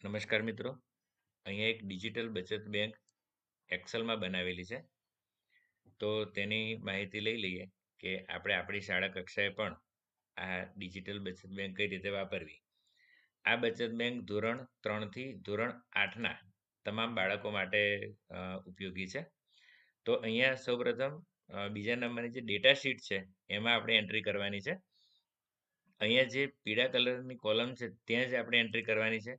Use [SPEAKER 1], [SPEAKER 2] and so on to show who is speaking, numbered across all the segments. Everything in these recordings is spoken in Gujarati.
[SPEAKER 1] નમસ્કાર મિત્રો. અહીંયા એક ડિજિટલ બચત બેંક એક્સેલમાં બનાવેલી છે. તો તેની માહિતી લઈ લઈએ કે આપણે આપણી શાળા કક્ષાએ પણ આ ડિજિટલ બચત બેંક કઈ રીતે વાપરવી. આ બચત બેંક ધોરણ 3 થી ધોરણ 8ના તમામ બાળકો માટે ઉપયોગી છે. તો અહીંયા સૌપ્રથમ બીજા નંબરની જે ડેટા શીટ છે એમાં આપણે એન્ટ્રી કરવાની છે. અહીંયા જે પીળા કલરની કોલમ છે ત્યાં જ આપણે એન્ટ્રી કરવાની છે.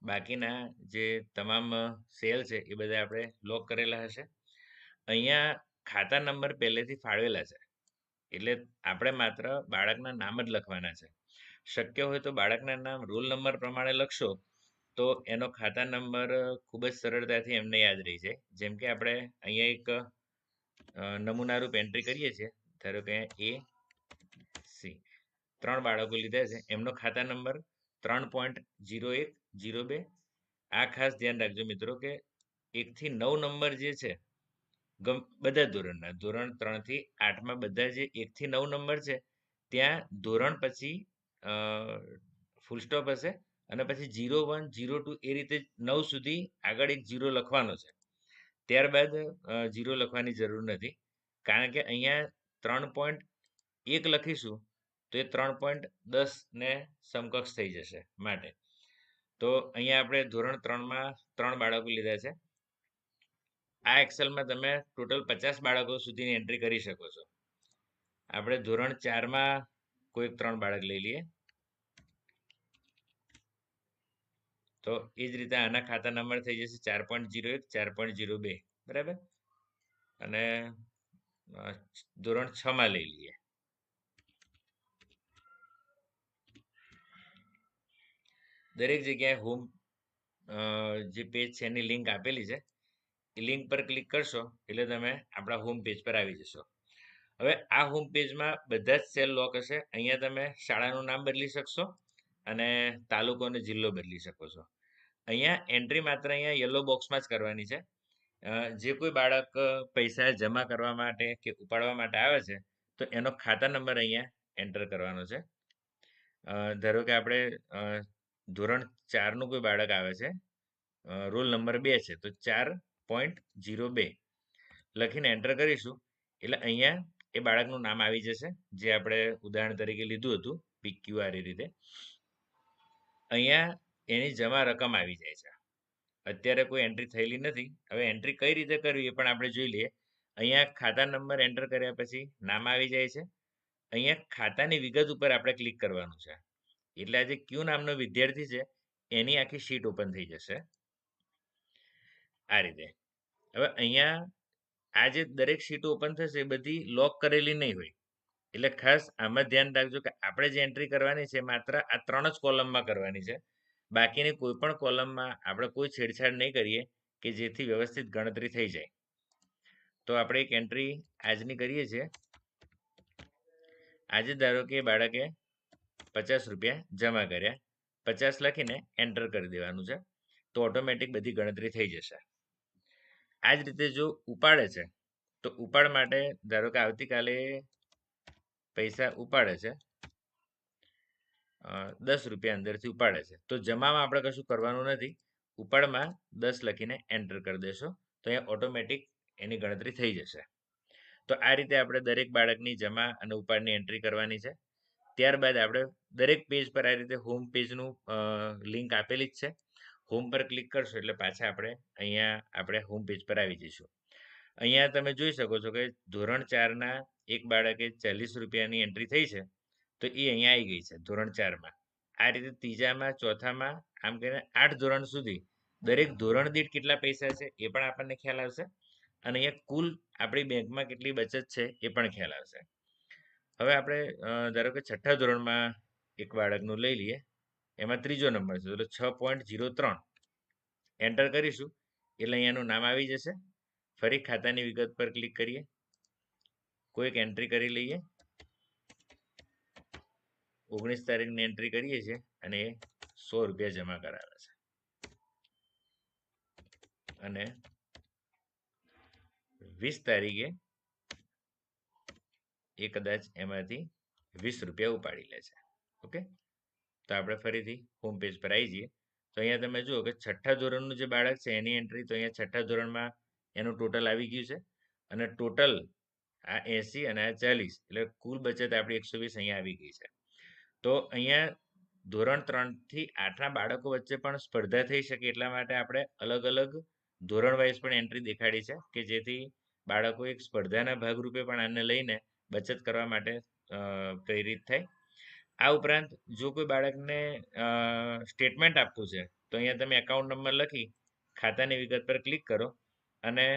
[SPEAKER 1] બાકીના જે તમામ સેલ છે એ બધા આપણે લોક કરેલા હશે. અહીંયા ખાતા નંબર પહેલેથી ફાળવેલા છે, એટલે આપણે માત્ર બાળકના નામ જ લખવાના છે. શક્ય હોય તો બાળકના નામ રોલ નંબર પ્રમાણે લખશો તો એનો ખાતા નંબર ખૂબ જ સરળતાથી એમને યાદ રહી જાય. જેમ કે આપણે અહીંયા એક નમૂનારૂપ એન્ટ્રી કરીએ છીએ. ધારો કે A C 3 બાળકો લીધા છે, એમનો ખાતા નંબર 3.0102. આ ખાસ ધ્યાન રાખજો મિત્રો કે 1 થી 9 નંબર જે છે બધા ધોરણના, ધોરણ 3 થી 8માં બધા જે 1 થી 9 નંબર છે ત્યાં ધોરણ પછી ફૂલ સ્ટોપ હશે અને પછી 0, 1, 0, 2 એ રીતે 9 સુધી આગળ એક 0 લખવાનો છે. ત્યારબાદ 0 લખવાની જરૂર નથી, કારણ કે અહીંયા 3.1 લખીશું તો એ 3.10 ને સમકક્ષ થઈ જશે. માટે તો અહીંયા આપણે ધોરણ 3માં 3 બાળકો લીધા છે. આ એક્સેલમાં તમે ટોટલ 50 બાળકો સુધીની એન્ટ્રી કરી શકો છો. આપણે ધોરણ 4માં કોઈ 3 બાળક લઈ લઈએ. તો એ જ રીતે આના ખાતા નંબર થઈ જશે 4.01, 4.02, બરાબર. અને ધોરણ 6માં લઈ લઈએ. દરેક જગ્યાએ હોમ જે પેજ છે એની લિંક આપેલી છે. એ લિંક પર ક્લિક કરશો એટલે તમે આપણા હોમ પેજ પર આવી જશો. હવે આ હોમ પેજમાં બધા જ સેલ લોક હશે. અહીંયા તમે શાળાનું નામ બદલી શકશો અને તાલુકો અને જિલ્લો બદલી શકો છો. અહીંયા એન્ટ્રી માત્ર અહીંયા યલો બોક્સમાં જ કરવાની છે. જે કોઈ બાળક પૈસા જમા કરવા માટે કે ઉપાડવા માટે આવે છે તો એનો ખાતા નંબર અહીંયા એન્ટર કરવાનો છે. ધારો કે આપણે ધોરણ 4નું કોઈ બાળક આવે છે, રોલ નંબર 2 છે, તો 4.02 લખીને એન્ટર કરીશું એટલે અહીંયા એ બાળકનું નામ આવી જશે, જે આપણે ઉદાહરણ તરીકે લીધું હતું PQR એ રીતે. અહીંયા એની જમા રકમ આવી જાય છે. અત્યારે કોઈ એન્ટ્રી થયેલી નથી. હવે એન્ટ્રી કઈ રીતે કરવી એ પણ આપણે જોઈ લઈએ. અહીંયા ખાતા નંબર એન્ટર કર્યા પછી નામ આવી જાય છે. અહીંયા ખાતાની વિગત ઉપર આપણે ક્લિક કરવાનું છે, એટલે આ જે ક્યુ નામનો વિદ્યાર્થી છે એની આખી શીટ ઓપન થઈ જશે આ રીતે. હવે અહીંયા આ જે દરેક શીટ ઓપન થશે એ બધી લોક કરેલી નહીં હોય, એટલે ખાસ આમાં ધ્યાન રાખજો કે આપણે જે એન્ટ્રી કરવાની છે માત્ર આ 3 જ કોલમમાં કરવાની છે. બાકીની કોઈ પણ કોલમમાં આપણે કોઈ છેડછાડ નહીં કરીએ કે જેથી વ્યવસ્થિત ગણતરી થઈ જાય. તો આપણે એક એન્ટ્રી આજની કરીએ છીએ. આજે ધારો કે બાળકે 50 રૂપિયા જમા કર્યા, 50 લખીને એન્ટર કરી દેવાનું છે, તો ઓટોમેટિક બધી ગણતરી થઈ જશે. આ જ રીતે જો ઉપાડે છે તો ઉપાડ માટે ધારો કે આવતીકાલે પૈસા ઉપાડે છે, 10 રૂપિયા અંદરથી ઉપાડે છે, તો જમામાં આપણે કશું કરવાનું નથી. ઉપાડમાં 10 લખીને એન્ટર કરી દેશો તો અહીંયા ઓટોમેટિક એની ગણતરી થઈ જશે. તો આ રીતે આપણે દરેક બાળકની જમા અને ઉપાડની એન્ટ્રી કરવાની છે. ત્યારબાદ આપણે દરેક પેજ પર આ રીતે હોમ પેજનું લિંક આપેલી જ છે. હોમ પર ક્લિક કરશો એટલે પાછા આપણે હોમ પેજ પર આવી જઈશું. અહીંયા તમે જોઈ શકો છો કે ધોરણ 4ના એક બાળકે 40 રૂપિયાની એન્ટ્રી થઈ છે, તો એ અહીંયા આવી ગઈ છે ધોરણ 4માં. આ રીતે ત્રીજામાં, ચોથામાં, આમ કરીને 8 ધોરણ સુધી દરેક ધોરણ દીઠ કેટલા પૈસા છે એ પણ આપણને ખ્યાલ આવશે અને અહીંયા કુલ આપણી બેંકમાં કેટલી બચત છે એ પણ ખ્યાલ આવશે. હવે આપણે ધારો કે 6ઠ્ઠા ધોરણમાં એક બાળકનું લઈ લઈએ. એમાં 3જો નંબર છે, એટલે 6.03 એન્ટર કરીશું એટલે અહીંયાનું નામ આવી જશે. ફરી ખાતાની વિગત પર ક્લિક કરીએ, કોઈક એન્ટ્રી કરી લઈએ. 19 તારીખની એન્ટ્રી કરીએ છીએ અને એ 100 રૂપિયા જમા કરાવે છે અને 20 તારીખે એ કદાચ એમાંથી 20 રૂપિયા ઉપાડી લે છે. ઓકે, તો આપણે ફરીથી હોમ પેજ પર આવી જઈએ. તો અહીંયા તમે જુઓ કે 6ઠ્ઠા ધોરણનું જે બાળક છે એની એન્ટ્રી તો અહીંયા 6ઠ્ઠા ધોરણમાં એનું ટોટલ આવી ગયું છે અને ટોટલ આ 80 અને આ 40 એટલે કુલ બચત આપણી 120 અહીંયા આવી ગઈ છે. તો અહીંયા ધોરણ 3 થી 8ના બાળકો વચ્ચે પણ સ્પર્ધા થઈ શકે એટલા માટે આપણે અલગ અલગ ધોરણ વાઇઝ પણ એન્ટ્રી દેખાડી છે કે જેથી બાળકો એક સ્પર્ધાના ભાગરૂપે પણ આને લઈને બચત કરવા માટે પ્રેરિત થાય. આ ઉપરાંત જો કોઈ બાળકને સ્ટેટમેન્ટ આપવું છે તો અહીંયા તમે એકાઉન્ટ નંબર લખી ખાતાની વિગત પર ક્લિક કરો અને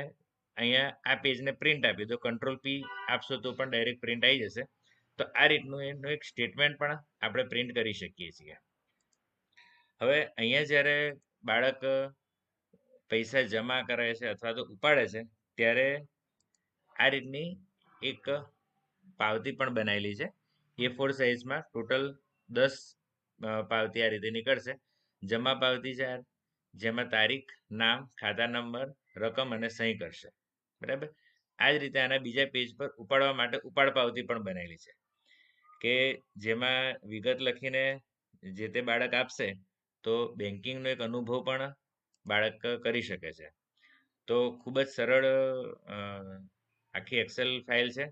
[SPEAKER 1] અહીંયા આ પેજને પ્રિન્ટ આપી દો. કંટ્રોલ P આપશો તો પણ ડાયરેક્ટ પ્રિન્ટ આવી જશે. તો આ રીતનું એનું એક સ્ટેટમેન્ટ પણ આપણે પ્રિન્ટ કરી શકીએ છીએ. હવે અહીંયા જ્યારે બાળક પૈસા જમા કરે છે અથવા તો ઉપાડે છે ત્યારે આ રીતની એક પાવતી પણ બનાવેલી છે. A4 સાઇઝમાં ટોટલ 10 પાવતી આ રીતે નીકળશે. જમા પાવતી છે જેમાં તારીખ, નામ, ખાતા નંબર, રકમ અને સહી કરશે. બરાબર. આ જ રીતે આના બીજા પેજ પર ઉપાડવા માટે ઉપાડ પાવતી પણ બનાવેલી છે કે જેમાં વિગત લખીને જે તે બાળક આપશે તો બેન્કિંગનો એક અનુભવ પણ બાળક કરી શકે છે. તો ખૂબ જ સરળ આખી એક્સેલ ફાઇલ છે.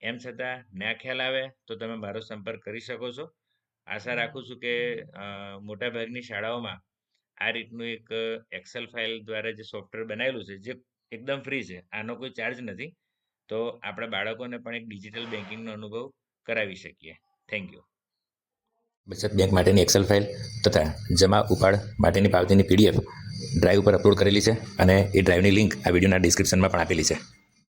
[SPEAKER 1] એમ છતાં ના ખ્યાલ આવે તો તમે મારો સંપર્ક કરી શકો છો. આશા રાખું છું કે મોટાભાગની શાળાઓમાં આ રીતનું એક એક્સેલ ફાઇલ દ્વારા જે સોફ્ટવેર બનાવેલું છે જે એકદમ ફ્રી છે, આનો કોઈ ચાર્જ નથી, તો આપણા બાળકોને પણ એક ડિજિટલ બેન્કિંગનો અનુભવ કરાવી શકીએ. Thank you.
[SPEAKER 2] બચત બેંક માટેની એક્સેલ ફાઇલ તથા જમા ઉપાડ માટેની પાવતીની PDF ડ્રાઈવ પર અપલોડ કરેલી છે અને એ ડ્રાઈવની લિંક આ વિડીયોના ડિસ્ક્રિપ્શનમાં પણ આપેલી છે.